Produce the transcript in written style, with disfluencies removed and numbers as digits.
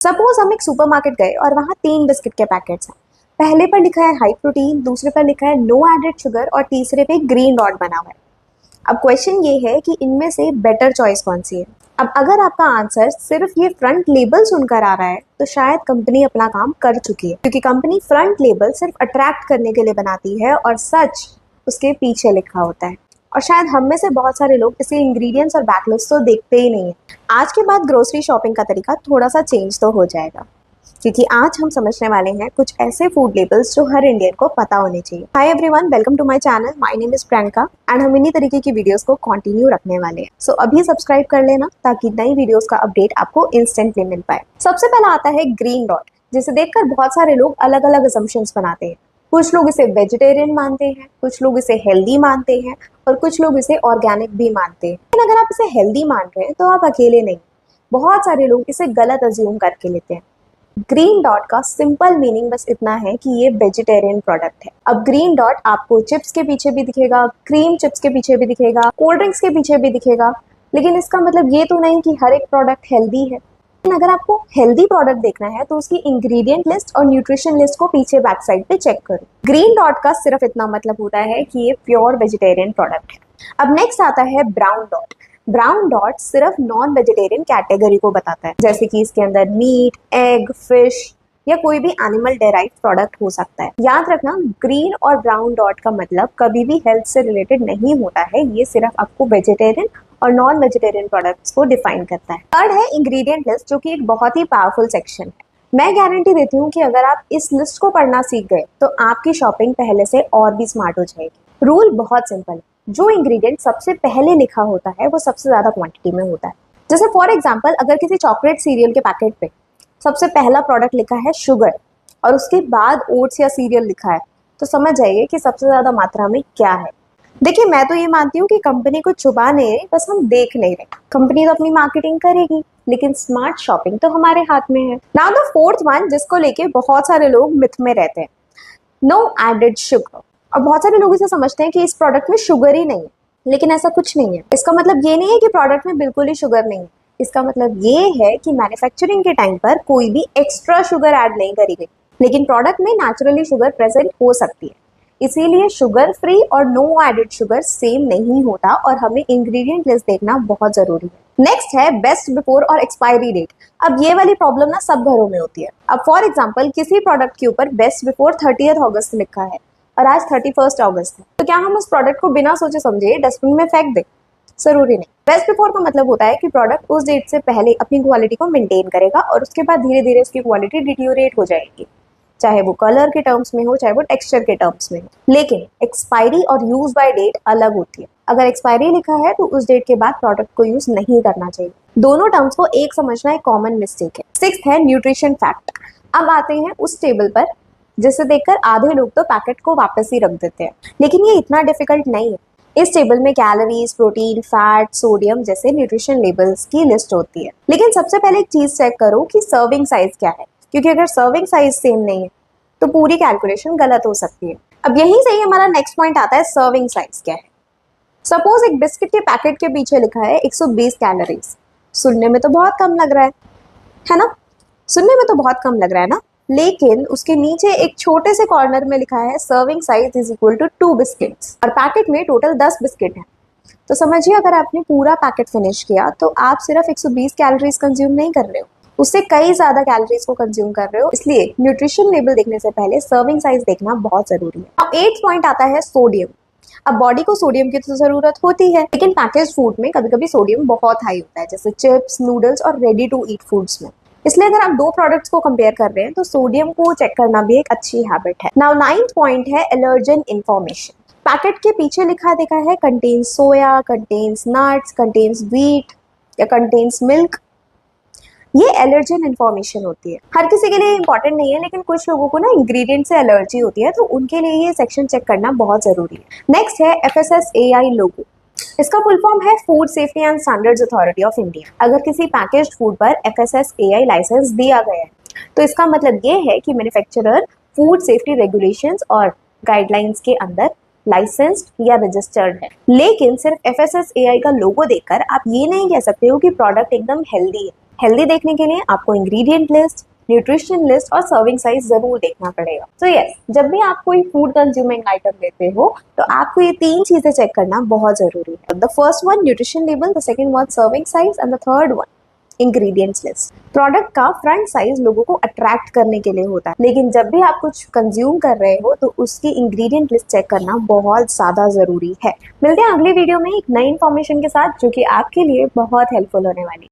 Suppose हम एक supermarket गए और वहाँ 3 बिस्किट के पैकेट्स हैं। पहले पर लिखा है हाई प्रोटीन, दूसरे पर लिखा है नो एडेड शुगर और तीसरे पे ग्रीन डॉट बना हुआ है। अब क्वेश्चन ये है कि इनमें से बेटर चॉइस कौन सी है। अब अगर आपका आंसर सिर्फ ये फ्रंट लेबल सुनकर आ रहा है तो शायद कंपनी अपना काम कर चुकी है, क्योंकि कंपनी फ्रंट लेबल सिर्फ अट्रैक्ट करने के लिए बनाती है और सच उसके पीछे लिखा होता है। और शायद हम में से बहुत सारे लोग इसके इंग्रेडिएंट्स और बैकलिस्ट तो देखते ही नहीं है। आज के बाद ग्रोसरी शॉपिंग का तरीका थोड़ा सा चेंज तो हो जाएगा, क्योंकि आज हम समझने वाले हैं कुछ ऐसे फूड लेबल्स जो हर इंडियन को पता होने चाहिए। Hi everyone, welcome to my channel. My name is Priyanka and हम इन्हीं तरीके की वीडियोस को कंटिन्यू रखने वाले हैं। सो अभी सब्सक्राइब कर लेना ताकि नई वीडियोस का अपडेट आपको इंस्टेंटली मिल पाए। सबसे पहला आता है ग्रीन डॉट, जिसे देखकर बहुत सारे लोग अलग अलग असम्पशंस बनाते हैं। कुछ लोग इसे वेजिटेरियन मानते हैं, कुछ लोग इसे हेल्दी मानते हैं और कुछ लोग इसे ऑर्गेनिक भी मानते हैं। लेकिन अगर आप इसे हेल्दी मान रहे हैं तो आप अकेले नहीं, बहुत सारे लोग इसे गलत अज्यूम करके लेते हैं। ग्रीन डॉट का सिंपल मीनिंग बस इतना है कि ये वेजिटेरियन प्रोडक्ट है। अब ग्रीन डॉट आपको चिप्स के पीछे भी दिखेगा, क्रीम चिप्स के पीछे भी दिखेगा, कोल्ड ड्रिंक्स के पीछे भी दिखेगा, लेकिन इसका मतलब ये तो नहीं कि हर एक प्रोडक्ट हेल्दी है। अगर आपको हेल्दी प्रोडक्ट देखना है तो उसकी इंग्रेडिएंट लिस्ट और न्यूट्रिशन लिस्ट को पीछे बैक साइड पे चेक करो। ग्रीन डॉट का सिर्फ इतना मतलब होता है कि ये प्योर वेजिटेरियन प्रोडक्ट है। अब नेक्स्ट आता है ब्राउन डॉट। ब्राउन डॉट सिर्फ नॉन वेजिटेरियन कैटेगरी को बताता है, जैसे कि इसके अंदर मीट, एग, फिश या कोई भी एनिमल डेराइव प्रोडक्ट हो सकता है। याद रखना, ग्रीन और ब्राउन डॉट का मतलब कभी भी हेल्थ से रिलेटेड नहीं होता है। ये सिर्फ आपको वेजिटेरियन और नॉन वेजिटेरियन प्रोडक्ट्स को डिफाइन करता है। थर्ड है इंग्रेडिएंट लिस्ट, जो कि एक बहुत ही पावरफुल सेक्शन है। मैं गारंटी देती हूँ कि अगर आप इस लिस्ट को पढ़ना सीख गए तो आपकी शॉपिंग पहले से और भी स्मार्ट हो जाएगी। रूल बहुत सिंपल है, जो इंग्रेडिएंट सबसे पहले लिखा होता है वो सबसे ज्यादा क्वांटिटी में होता है। जैसे फॉर एग्जाम्पल, अगर किसी चॉकलेट सीरियल के पैकेट पे सबसे पहला प्रोडक्ट लिखा है शुगर और उसके बाद ओट्स या सीरियल लिखा है, तो समझ जाइए कि सबसे ज्यादा मात्रा में क्या है। देखिए, मैं तो ये मानती हूँ कि कंपनी को छुपा नहीं रही, बस हम देख नहीं रहे। कंपनी तो अपनी मार्केटिंग करेगी, लेकिन स्मार्ट शॉपिंग तो हमारे हाथ में है। नाउ द फोर्थ वन, जिसको लेके बहुत सारे लोग मिथ में रहते हैं, नो एडेड शुगर। और बहुत सारे लोग इसे समझते हैं कि इस प्रोडक्ट में शुगर ही नहीं है, लेकिन ऐसा कुछ नहीं है। इसका मतलब ये नहीं है कि प्रोडक्ट में बिल्कुल ही शुगर नहीं है। इसका मतलब ये है कि मैन्युफैक्चरिंग के टाइम पर कोई भी एक्स्ट्रा शुगर ऐड नहीं करी गई, लेकिन प्रोडक्ट में नेचुरली शुगर प्रेजेंट हो सकती है। इसीलिए शुगर फ्री और नो एडेड शुगर सेम नहीं होता और हमें इंग्रेडिएंट लिस्ट देखना बहुत जरूरी है। नेक्स्ट है बेस्ट बिफोर और एक्सपायरी डेट। अब ये वाली प्रॉब्लम ना सब घरों में होती है। अब फॉर एग्जांपल, किसी प्रोडक्ट के ऊपर बेस्ट बिफोर 30 अगस्त लिखा है और आज 31 अगस्त है, तो क्या हम उस प्रोडक्ट को बिना सोचे समझे डस्टबिन में फेंक दें? जरूरी नहीं। बेस्ट बिफोर का मतलब होता है कि प्रोडक्ट उस डेट से पहले अपनी क्वालिटी को मेंटेन करेगा और उसके बाद धीरे धीरे उसकी क्वालिटी डिटीरियोरेट हो जाएगी, चाहे वो कलर के टर्म्स में हो, चाहे वो टेक्सचर के टर्म्स में हो। लेकिन एक्सपायरी और यूज बाय डेट अलग होती है। अगर एक्सपायरी लिखा है तो उस डेट के बाद प्रोडक्ट को यूज नहीं करना चाहिए। दोनों टर्म्स को एक समझना एक कॉमन मिस्टेक है। सिक्स्थ है न्यूट्रिशन फैक्ट। अब आते हैं उस टेबल पर जिसे देखकर आधे लोग तो पैकेट को वापस ही रख देते हैं, लेकिन ये इतना डिफिकल्ट नहीं है। इस टेबल में कैलोरीज, प्रोटीन, फैट, सोडियम जैसे न्यूट्रिशन लेबल्स की लिस्ट होती है। लेकिन सबसे पहले एक चीज चेक करो कि सर्विंग साइज क्या है, क्योंकि अगर सर्विंग साइज सेम नहीं है तो पूरी कैलकुलेशन गलत हो सकती है। अब यहीं से ही हमारा नेक्स्ट पॉइंट आता है, सर्विंग साइज क्या है। सपोज एक बिस्किट के पैकेट के पीछे लिखा है 120 कैलोरीज। सुनने में तो बहुत कम लग रहा है ना? सुनने में तो बहुत कम लग रहा है ना? लेकिन उसके नीचे एक छोटे से कॉर्नर में लिखा है serving size is equal to 2 biscuits और पैकेट में टोटल 10 बिस्किट है। तो समझिए, अगर आपने पूरा पैकेट फिनिश किया तो आप सिर्फ 120 कैलोरीज कंज्यूम नहीं कर रहे हो, उससे कई ज्यादा कैलोरीज को कंज्यूम कर रहे हो। इसलिए न्यूट्रिशन लेबल देखने से पहले सर्विंग साइज देखना बहुत जरूरी है। अब 8th पॉइंट आता है सोडियम। अब बॉडी को सोडियम की तो जरूरत होती है, लेकिन पैकेज फूड में कभी कभी सोडियम बहुत हाई होता है, जैसे चिप्स, नूडल्स और रेडी टू ईट फूड्स में। इसलिए अगर आप दो प्रोडक्ट्स को कंपेयर कर रहे हैं तो सोडियम को चेक करना भी एक अच्छी हैबिट है। नाउ 9th पॉइंट है एलर्जन इंफॉर्मेशन। पैकेट के पीछे लिखा देखा है कंटेन्स सोया, कंटेन्स नट्स, कंटेन्स व्हीट या कंटेन्स मिल्क। ये एलर्जन इन्फॉर्मेशन होती है। हर किसी के लिए इंपॉर्टेंट नहीं है, लेकिन कुछ लोगों को ना इंग्रेडिएंट से एलर्जी होती है, तो उनके लिए ये सेक्शन चेक करना बहुत जरूरी है। नेक्स्ट है FSSAI लोगो। इसका फुल फॉर्म है food safety and standards authority of India. अगर किसी पैकेज्ड फूड पर FSSAI लाइसेंस दिया गया है तो इसका मतलब ये है कि मैन्युफैक्चरर फूड सेफ्टी रेगुलेशंस और गाइडलाइंस के अंदर लाइसेंस्ड या रजिस्टर्ड है। लेकिन सिर्फ FSSAI का लोगो देखकर आप ये नहीं कह सकते हो कि प्रोडक्ट एकदम हेल्दी है। हेल्दी देखने के लिए आपको इंग्रेडिएंट लिस्ट, न्यूट्रिशन लिस्ट और सर्विंग साइज जरूर देखना पड़ेगा। तो यस, जब भी आप कोई फूड कंज्यूमिंग आइटम लेते हो तो आपको ये 3 चीजें चेक करना बहुत जरूरी है। The first one nutrition label, the second one serving size and the third one ingredients list. Product का फ्रंट साइज लोगों को अट्रैक्ट करने के लिए होता है, लेकिन जब भी आप कुछ कंज्यूम कर रहे हो तो उसकी इंग्रेडिएंट लिस्ट चेक करना बहुत ज्यादा जरूरी है। मिलते हैं अगली वीडियो में एक नई इन्फॉर्मेशन के साथ जो कि आपके लिए बहुत हेल्पफुल होने वाली है।